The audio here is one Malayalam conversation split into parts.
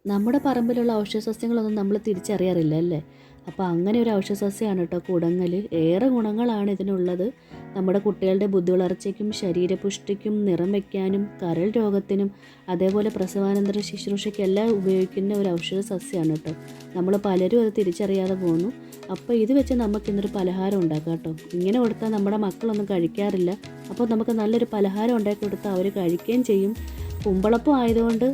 നമ്മുടെ പറമ്പിലുള്ള ഔഷധസസ്യങ്ങളൊന്നും നമ്മൾ തിരിച്ചറിയാറില്ല അല്ലേ? അപ്പോൾ അങ്ങനെ ഒരു ഔഷധസസ്യമാണ് കേട്ടോ കുടങ്ങൽ. ഏറെ ഗുണങ്ങളാണ് ഇതിനുള്ളത്. നമ്മുടെ കുട്ടികളുടെ ബുദ്ധി വളർച്ചയ്ക്കും ശരീരപുഷ്ടിക്കും നിറം വയ്ക്കാനും കരൾ രോഗത്തിനും അതേപോലെ പ്രസവാനന്തര ശുശ്രൂഷയ്ക്കെല്ലാം ഉപയോഗിക്കുന്ന ഒരു ഔഷധ സസ്യമാണ് കേട്ടോ. നമ്മൾ പലരും അത് തിരിച്ചറിയാതെ പോകുന്നു. അപ്പോൾ ഇത് വെച്ച് നമുക്കിന്നൊരു പലഹാരം ഉണ്ടാക്കാം കേട്ടോ. ഇങ്ങനെ കൊടുത്താൽ നമ്മുടെ മക്കളൊന്നും കഴിക്കാറില്ല. അപ്പോൾ നമുക്ക് നല്ലൊരു പലഹാരം ഉണ്ടാക്കി കൊടുത്താൽ അവർ കഴിക്കുകയും ചെയ്യും. കുമ്പളപ്പം ആയതുകൊണ്ട്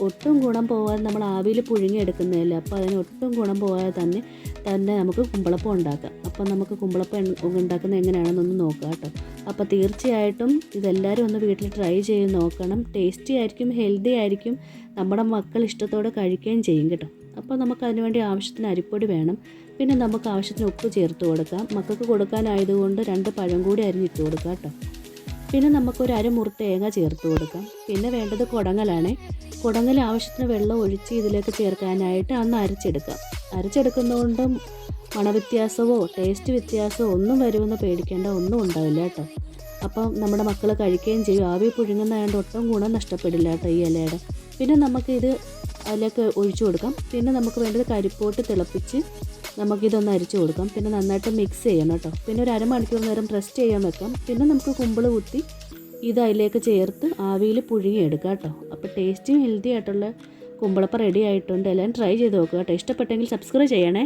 ഒട്ടും ഗുണം പോകാതെ നമ്മൾ ആവിയിൽ പുഴുങ്ങിയെടുക്കുന്നതല്ലേ, അപ്പോൾ അതിന് ഒട്ടും ഗുണം പോകാതെ തന്നെ നമുക്ക് കുമ്പളപ്പം ഉണ്ടാക്കാം. അപ്പോൾ നമുക്ക് കുമ്പളപ്പം ഉണ്ടാക്കുന്നത് എങ്ങനെയാണെന്നൊന്ന് നോക്കാം കേട്ടോ. അപ്പോൾ തീർച്ചയായിട്ടും ഇതെല്ലാവരും ഒന്ന് വീട്ടിൽ ട്രൈ ചെയ്ത് നോക്കണം. ടേസ്റ്റി ആയിരിക്കും, ഹെൽത്തി ആയിരിക്കും, നമ്മുടെ മക്കൾ ഇഷ്ടത്തോടെ കഴിക്കുകയും ചെയ്യും കേട്ടോ. അപ്പോൾ നമുക്ക് അതിനുവേണ്ടി ആവശ്യത്തിന് അരിപ്പൊടി വേണം. പിന്നെ നമുക്ക് ആവശ്യത്തിന് ഉപ്പ് ചേർത്ത് കൊടുക്കാം. മക്കൾക്ക് കൊടുക്കാനായതുകൊണ്ട് 2 പഴം കൂടി അരിഞ്ഞിട്ട് കൊടുക്കാം കേട്ടോ. പിന്നെ നമുക്കൊരു അരമുറി തേങ്ങ ചേർത്ത് കൊടുക്കാം. പിന്നെ വേണ്ടത് കുടങ്ങലാണ്. കുടങ്ങൽ ആവശ്യത്തിന് വെള്ളം ഒഴിച്ച് ഇതിലേക്ക് ചേർക്കാനായിട്ട് അന്ന് അരച്ചെടുക്കാം. അരച്ചെടുക്കുന്നതുകൊണ്ടും മണവ്യത്യാസമോ ടേസ്റ്റ് വ്യത്യാസമോ ഒന്നും വരുമെന്ന് പേടിക്കേണ്ട, ഒന്നും ഉണ്ടാവില്ല കേട്ടോ. അപ്പം നമ്മുടെ മക്കൾ കഴിക്കുകയും ചെയ്യും. ആവി പുഴുങ്ങുന്നതായതുകൊണ്ട് ഒട്ടും ഗുണം നഷ്ടപ്പെടില്ല കേട്ടോ ഈ ഇലയുടെ. പിന്നെ നമുക്കിത് അതിലേക്ക് ഒഴിച്ചു കൊടുക്കാം. പിന്നെ നമുക്ക് വേണ്ടത് കരിപ്പോട്ട് തിളപ്പിച്ച് നമുക്കിതൊന്ന് അരിച്ചു കൊടുക്കാം. പിന്നെ നന്നായിട്ട് മിക്സ് ചെയ്യണം കേട്ടോ. പിന്നെ ഒരു അരമണിക്കൂർ നേരം റെസ്റ്റ് ചെയ്യാൻ വെക്കാം. പിന്നെ നമുക്ക് കുമ്പിൾ കുത്തി ഇത് അതിലേക്ക് ചേർത്ത് ആവിയിൽ പുഴുങ്ങിയെടുക്കാം കേട്ടോ. അപ്പോൾ ടേസ്റ്റിയും ഹെൽത്തി ആയിട്ടുള്ള കുമ്പളപ്പം റെഡി ആയിട്ടുണ്ട്. എല്ലാവരും ട്രൈ ചെയ്ത് നോക്കുക കേട്ടോ. ഇഷ്ടപ്പെട്ടെങ്കിൽ സബ്സ്ക്രൈബ് ചെയ്യണേ.